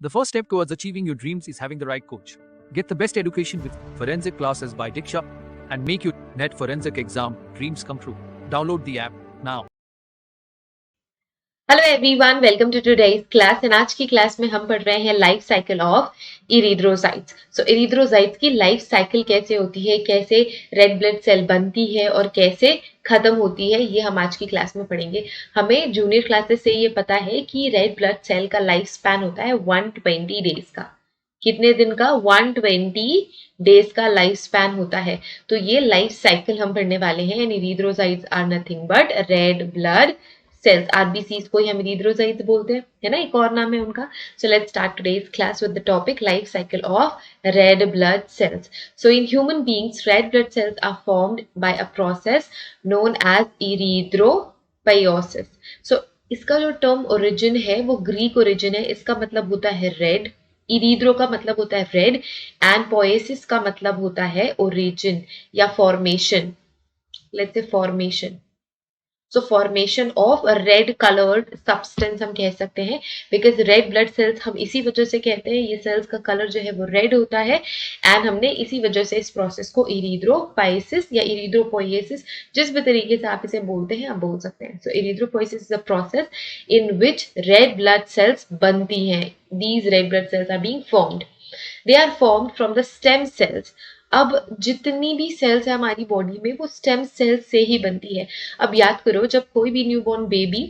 The first step towards achieving your dreams is having the right coach. Get the best education with forensic classes by Diksha and make your net forensic exam dreams come true. Download the app now. Hello everyone, welcome to today's class. And आज की class में हम पढ़ रहे हैं life cycle of erythrocytes. So erythrocytes की life cycle कैसे होती है, कैसे रेड ब्लड सेल बनती है और कैसे खत्म होती है, ये हम आज की क्लास में पढ़ेंगे। हमें जूनियर क्लासेस से ये पता है कि रेड ब्लड सेल का लाइफ स्पैन होता है 120 डेज का। कितने दिन का? 120 डेज का लाइफ स्पैन होता है। तो ये लाइफ साइकिल हम पढ़ने वाले हैं। And erythrocytes are nothing but red blood cells, RBCs को ही हम erythrocytes बोलते हैं, है ना, एक और नाम है उनका। So let's start today's class with the topic life cycle of red blood cells. So in human beings, red blood cells are formed by a process known as erythropoiesis. So इसका जो टर्म ओरिजिन है वो Greek origin है। इसका मतलब होता है red, erythro का मतलब होता है रेड एंड पोएसिस का मतलब होता है ओरिजिन या formation. Let's say formation. So formation of red coloured substance हम कह सकते हैं, बिकॉज रेड ब्लड सेल्स हम इसी वजह से कहते हैं, ये सेल्स का कलर जो है वो रेड होता है। एंड हमने इसी वजह से इस प्रोसेस को इरिथ्रोपाइसिस या इरिथ्रोपोइसिस, जिस भी तरीके से आप इसे बोलते हैं, आप बोल सकते हैं। So erythropoiesis is a process in which red blood cells बनती हैं। These red blood cells are being formed. They are formed from the stem cells. अब जितनी भी सेल्स है हमारी बॉडी में वो स्टेम सेल्स से ही बनती है। अब याद करो, जब कोई भी न्यूबॉर्न बेबी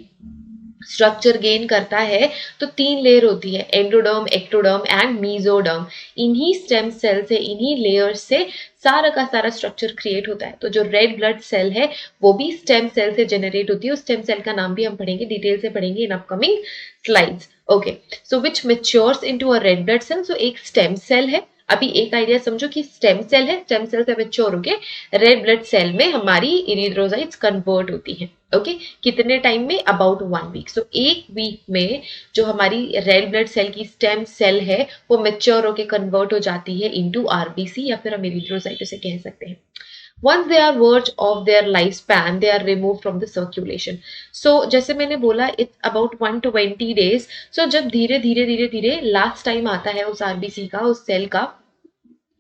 स्ट्रक्चर गेन करता है तो 3 लेयर होती है, एंडोडर्म, एक्टोडर्म एंड मीजोडर्म। इन्हीं स्टेम सेल से, इन्हीं लेयर से सारा का सारा स्ट्रक्चर क्रिएट होता है। तो जो रेड ब्लड सेल है वो भी स्टेम सेल से जनरेट होती है। उस स्टेम सेल का नाम भी हम पढ़ेंगे, डिटेल से पढ़ेंगे in upcoming slides. Okay, so which matures into a red blood cell. सो एक स्टेम सेल है। अभी एक आइडिया समझो कि स्टेम सेल है, स्टेम सेल से मैच्योर होके रेड ब्लड सेल में हमारी इरिथ्रोसाइट्स कन्वर्ट होती है। ओके, कितने टाइम में? About 1 week. सो 1 वीक में जो हमारी रेड ब्लड सेल की स्टेम सेल है वो मैच्योर होके कन्वर्ट हो जाती है इनटू आरबीसी, या फिर हम इरिथ्रोसाइट उसे कह सकते हैं। Once they are verge of their lifespan, they are removed from the circulation. So जैसे मैंने बोला, it's about 120 days. So जब धीरे धीरे धीरे धीरे लास्ट टाइम आता है उस आरबीसी का, उस सेल का,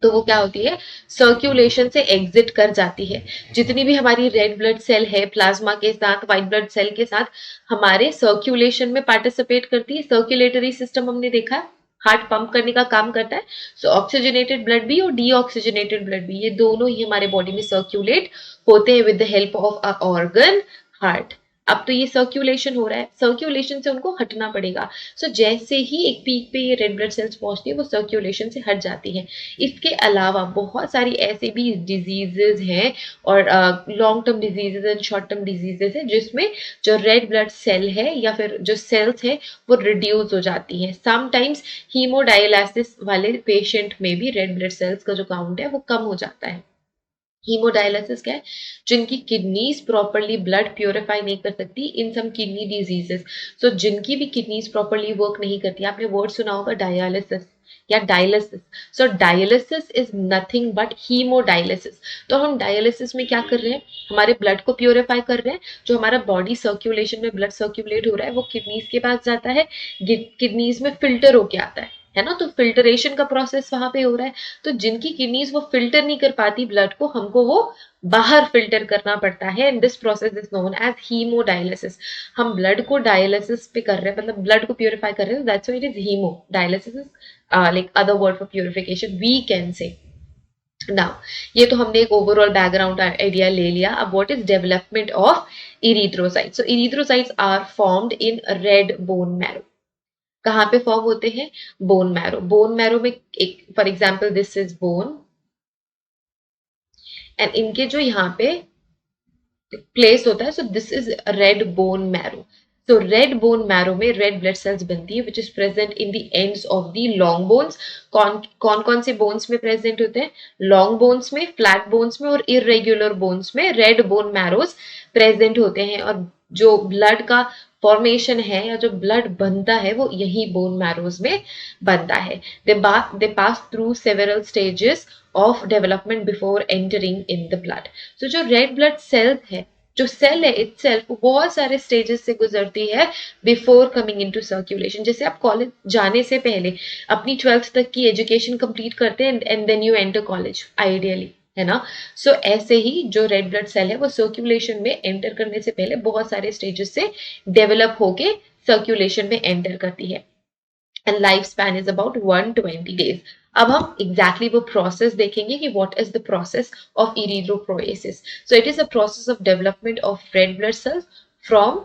तो वो क्या होती है? सर्क्यूलेशन से एग्जिट कर जाती है। जितनी भी हमारी रेड ब्लड सेल है प्लाज्मा के साथ, व्हाइट ब्लड सेल के साथ हमारे सर्क्यूलेशन में पार्टिसिपेट करती है। सर्क्यूलेटरी सिस्टम हमने देखा है, हार्ट पंप करने का काम करता है। सो ऑक्सीजनेटेड ब्लड भी और डीऑक्सीजनेटेड ब्लड भी, ये दोनों ही हमारे बॉडी में सर्क्यूलेट होते हैं with the help of a organ, heart. अब तो ये सर्क्यूलेशन हो रहा है, सर्क्यूलेशन से उनको हटना पड़ेगा। सो जैसे ही एक पीक पे ये रेड ब्लड सेल्स पहुंचती है वो सर्क्यूलेशन से हट जाती है। इसके अलावा बहुत सारी ऐसे भी डिजीजेज हैं और long term diseases and short term diseases है जिसमें जो रेड ब्लड सेल है या फिर जो सेल्स है वो रिड्यूस हो जाती है। समटाइम्स हीमोडायलिसिस वाले पेशेंट में भी रेड ब्लड सेल्स का जो काउंट है वो कम हो जाता है। हीमोडायलिसिस क्या है? जिनकी किडनीज प्रॉपरली ब्लड प्योरीफाई नहीं कर सकती, इन सम किडनी डिजीजेस। सो जिनकी भी किडनीज प्रॉपरली वर्क नहीं करती, आपने वर्ड सुना होगा डायलिसिस या dialysis. So dialysis is nothing but haemodialysis. तो हम डायलिसिस में क्या कर रहे हैं? हमारे ब्लड को प्योरीफाई कर रहे हैं। जो हमारा बॉडी सर्क्यूलेशन में ब्लड सर्क्यूलेट हो रहा है वो किडनीज के पास जाता है, किडनीज में फिल्टर होके आता है ना। तो फिल्टरेशन का प्रोसेस वहां पे हो रहा है। तो जिनकी किडनीज वो फिल्टर नहीं कर पाती ब्लड को, हमको वो बाहर फिल्टर करना पड़ता है। And this process is known as haemodialysis. हम ब्लड को डायलिसिस पे कर रहे हैं, मतलब ब्लड को प्योरीफाई कर रहे हैं, that's why it is haemodialysis is like other word for purification we can say. Now ये तो हमने एक ओवरऑल बैकग्राउंड आइडिया ले लिया। अब what is development of erythrocytes. So erythrocytes are formed in red bone marrow. कहाँ पे form होते हैं? Bone marrow. बोन मैरो में एक, for example this is bone and इनके जो यहाँ पे प्लेस होता है, so this is red bone marrow. तो रेड बोन मैरो में रेड ब्लड सेल्स बनती है which is present in the ends of the long bones. कौन कौन से बोन्स में प्रेजेंट होते हैं? लॉन्ग बोन्स में, फ्लैट बोन्स में और इरेग्युलर बोन्स में रेड बोन मैरोज प्रेजेंट होते हैं। और जो ब्लड का फॉर्मेशन है या जो ब्लड बनता है वो यही बोन मैरोज में बनता है। They pass through several stages of development before entering in the blood. तो जो रेड ब्लड सेल्स है, जो सेल है इटसेल्फ वो बहुत सारे स्टेजेस से गुजरती है बिफोर कमिंग इनटू सर्कुलेशन। जैसे आप कॉलेज जाने से पहले अपनी 12th तक की एजुकेशन कंप्लीट करते हैं and then you enter college ideally, है ना। सो ऐसे ही जो रेड ब्लड सेल है वो सर्कुलेशन में एंटर करने से पहले बहुत सारे स्टेजेस से डेवलप होके सर्कुलेशन में एंटर करती है and life span is about 120 days. अब हम एग्जैक्टली वो प्रोसेस देखेंगे कि what is the process of erythropoiesis. So it is a process of development of red blood cells from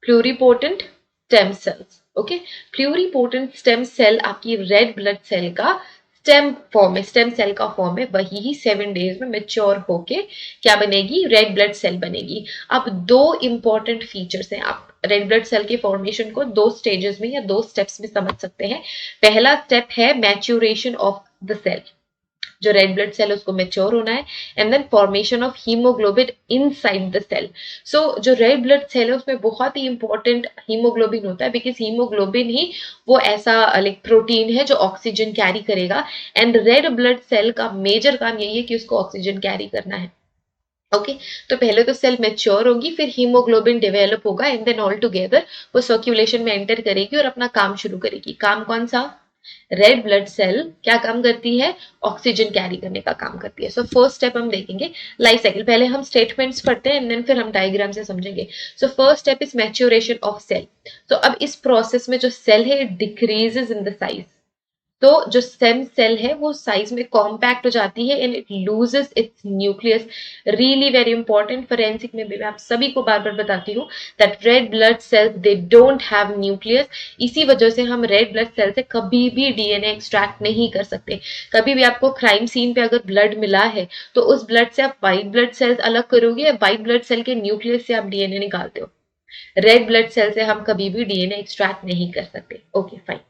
pluripotent stem cells. Okay, pluripotent stem cell आपकी red blood cell का stem form है, stem cell का form है, वही ही 7 days में mature होके क्या बनेगी, रेड ब्लड सेल बनेगी। अब दो इंपॉर्टेंट फीचर्स हैं, आप रेड ब्लड सेल के फॉर्मेशन को दो स्टेजेस में या दो स्टेप्स में समझ सकते हैं। पहला स्टेप है मैच्योरेशन ऑफ द सेल, जो रेड ब्लड सेल है उसको मेच्योर होना है, and then formation of haemoglobin inside the cell. So जो रेड ब्लड सेल है उसमें बहुत ही इंपॉर्टेंट हीमोग्लोबिन होता है, बिकॉज हीमोग्लोबिन ही वो ऐसा लाइक प्रोटीन है जो ऑक्सीजन कैरी करेगा, एंड रेड ब्लड सेल का मेजर काम यही है कि उसको ऑक्सीजन कैरी करना है। ओके, तो पहले तो सेल मैच्योर होगी, फिर हीमोग्लोबिन डेवलप होगा, एंड देन ऑल टुगेदर वो सर्कुलेशन में एंटर करेगी और अपना काम शुरू करेगी। काम कौन सा, रेड ब्लड सेल क्या काम करती है, ऑक्सीजन कैरी करने का काम करती है। सो फर्स्ट स्टेप हम देखेंगे लाइफ साइकिल, पहले हम स्टेटमेंट्स पढ़ते हैं एंड देन फिर हम डायग्राम से समझेंगे। So first step is maturation of cell. तो अब इस प्रोसेस में जो सेल है it decreases in the size, तो जो स्टेम सेल है वो साइज में कॉम्पैक्ट हो जाती है and it loses it's nucleus. Really very important, forensic में भी मैं आप सभी को बार बार बताती हूँ that red blood sales they don't have nucleus. इसी वजह से हम रेड ब्लड सेल से कभी भी डीएनए एक्सट्रैक्ट नहीं कर सकते। कभी भी आपको क्राइम सीन पे अगर ब्लड मिला है तो उस ब्लड से आप व्हाइट ब्लड सेल्स अलग करोगे या व्हाइट ब्लड सेल के न्यूक्लियस से आप डीएनए निकालते हो। रेड ब्लड सेल से हम कभी भी डीएनए एक्सट्रैक्ट नहीं कर सकते। Okay fine.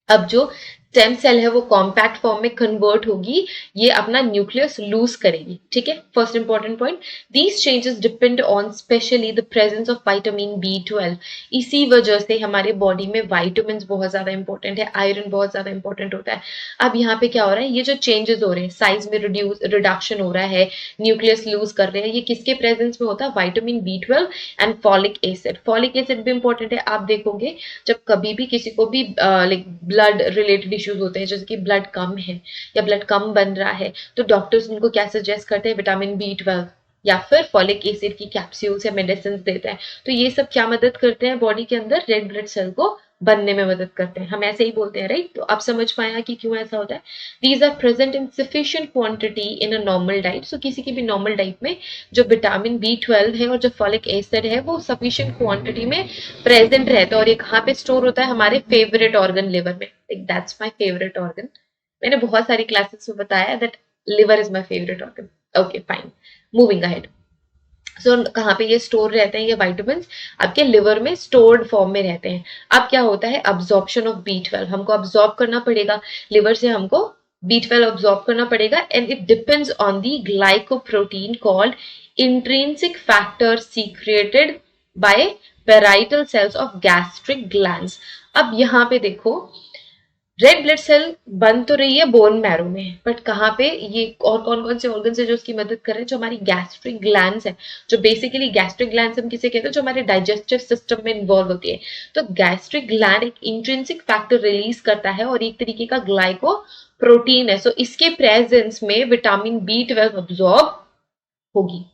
अब जो स्टेम सेल है वो कॉम्पैक्ट फॉर्म में कन्वर्ट होगी, ये अपना न्यूक्लियस लूज करेगी। ठीक है, first important point, these changes depend on specially the presence of vitamin B12। इसी वजह से हमारे बॉडी में विटामिन बहुत ज्यादा इंपॉर्टेंट है, आयरन बहुत ज्यादा इंपॉर्टेंट होता है। अब यहाँ पे क्या हो रहा है, ये जो चेंजेस हो रहे हैं, साइज में रिडक्शन हो रहा है, न्यूक्लियस लूज कर रहे हैं, ये किसके प्रेजेंस में होता है, vitamin B12 and folic acid. Folic acid भी इंपॉर्टेंट है। आप देखोगे जब कभी भी किसी को भी लाइक ब्लड रिलेटेड इश्यूज होते हैं, जैसे कि ब्लड कम है या ब्लड कम बन रहा है, तो डॉक्टर्स उनको क्या सजेस्ट करते हैं, विटामिन B12 या फिर फॉलिक एसिड की कैप्सूल्स या मेडिसिन देते हैं। तो ये सब क्या मदद करते हैं, बॉडी के अंदर रेड ब्लड सेल को बनने में मदद करते हैं। हम ऐसे ही बोलते हैं, राइट। तो आप समझ पाया कि क्यों ऐसा होता है। These are present in sufficient quantity in a normal diet. So किसी की भी नॉर्मल डाइट में जो विटामिन B12 है और जो फॉलिक एसिड है वो सफिशिएंट क्वांटिटी में प्रेजेंट रहता है। और ये कहाँ पे स्टोर होता है, हमारे फेवरेट ऑर्गन लिवर में। That's my favourite organ. मैंने बहुत सारी क्लासेस में बताया that liver is my favourite organ. Okay fine, moving ahead. So कहाँ पे ये स्टोर रहते हैं, ये विटामिन आपके लिवर में स्टोर्ड फॉर्म में रहते हैं। अब क्या होता है, अब्जॉर्प्शन ऑफ B12, हमको अब्जॉर्ब करना पड़ेगा, लिवर से हमको B12 अब्जॉर्ब करना पड़ेगा, and it depends on the glycoprotein called intrinsic factor secreted by parietal cells of gastric glands. अब यहाँ पे देखो, रेड ब्लड सेल बन तो रही है बोन मैरो में, बट कहाँ पे, ये और कौन कौन से ऑर्गन है जो उसकी मदद कर रहे हैं, जो हमारी गैस्ट्रिक ग्लैंड्स है, जो बेसिकली गैस्ट्रिक ग्लैंड्स हम किसे कहते हैं, जो हमारे डाइजेस्टिव सिस्टम में इन्वॉल्व होती है। तो गैस्ट्रिक ग्लैंड एक इंट्रिंसिक फैक्टर रिलीज करता है और एक तरीके का ग्लाइको प्रोटीन है। सो इसके प्रेजेंस में विटामिन B12 अब्सॉर्ब होगी।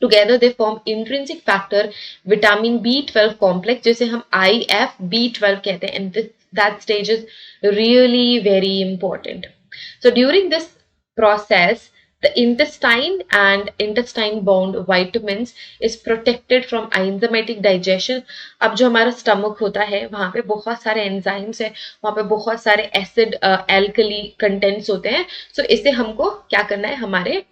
Together they form intrinsic factor vitamin B12 complex, जिसे हम IFB12 कहते हैं, and that stage is really very important. So during this process, the intestine and intestine bound vitamins is protected from enzymatic digestion. अब जो हमारा stomach होता है वहां पे बहुत सारे एंजाइम्स है, वहां पे बहुत सारे एसिड एल्कली कंटेंट्स होते हैं। सो इसे हमको क्या करना है, हमारे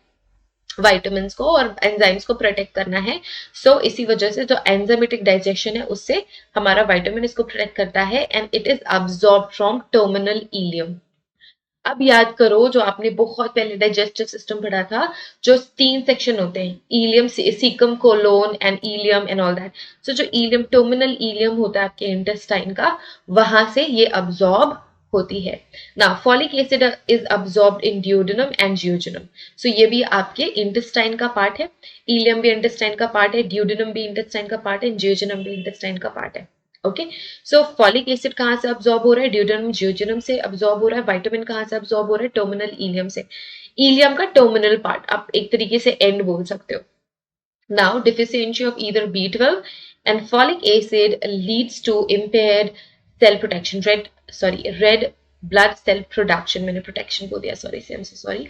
विटामिन्स को और एंजाइम्स को प्रोटेक्ट करना है। सो इसी वजह से जो एंजाइमेटिक डाइजेशन है उससे हमारा विटामिन इसको प्रोटेक्ट करता है, and it is absorb from terminal ileum. अब याद करो जो आपने बहुत पहले डाइजेस्टिव सिस्टम पढ़ा था, जो 3 सेक्शन होते हैं, ileum, caecum, colon and ileum and all that. So जो इलियम, टर्मिनल इलियम होता है आपके इंटेस्टाइन का, वहां से ये अब्सॉर्ब होती है। ना folic acid is absorbed in duodenum and jejunum. So ये भी आपके इंटेस्टाइन का पार्ट है, इलियम भी इंटेस्टाइन का पार्ट है, ड्यूडेनम भी इंटेस्टाइन का पार्ट है, जियोजेनम भी इंटेस्टाइन का पार्ट है। ओके, सो फॉलिक एसिड कहाँ से अब्सॉर्ब हो रहा है? ड्यूडेनम जियोजेनम से अब्सॉर्ब हो रहा है। विटामिन कहाँ से अब्सॉर्ब हो रहा है? टर्मिनल इलियम से। इलियम का टर्मिनल पार्ट, आप एक तरीके से एंड बोल सकते हो। Now, deficiency of either B12 and folic acid leads to impaired cell protection, red blood cell production. मैंने protection को दिया, sorry, I'm so sorry.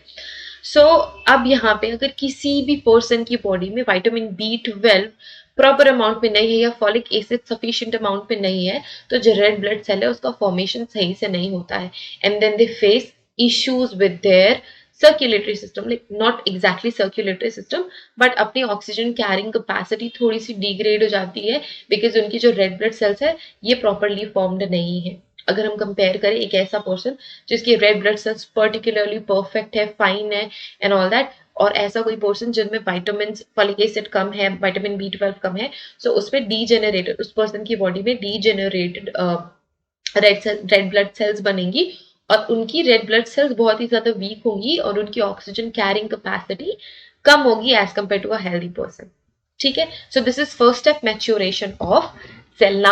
So, अब यहाँ पे अगर किसी भी पर्सन की बॉडी में विटामिन B12 प्रॉपर अमाउंट में नहीं है या फॉलिक एसिड सफिशिएंट अमाउंट में नहीं है, तो जो रेड ब्लड सेल है उसका फॉर्मेशन सही से नहीं होता है, and then they face issues with their circulatory system, like not exactly circulatory system, but अपनी ऑक्सीजन कैरिंग कैपेसिटी थोड़ी सी डिग्रेड हो जाती है, बिकॉज उनकी जो रेड ब्लड सेल्स है ये प्रॉपरली फॉर्म्ड नहीं है। अगर हम कंपेयर करें एक ऐसा पर्सन जिसकी red blood sales particularly perfect है, फाइन है एंड ऑल दैट, और ऐसा कोई पर्सन जिनमें विटामिन फॉलिक एसिड कम है, विटामिन B12 कम है, सो उसमें डीजेनरेटेड, उस पर्सन की बॉडी में डीजेनरेटेड रेड ब्लड सेल्स बनेंगी, और उनकी रेड ब्लड सेल्स बहुत ही ज्यादा वीक होंगी और उनकी ऑक्सीजन कैरिंग कैपेसिटी कम होगी as compare to a healthy person. ठीक है, so this is first step, maturation of cell.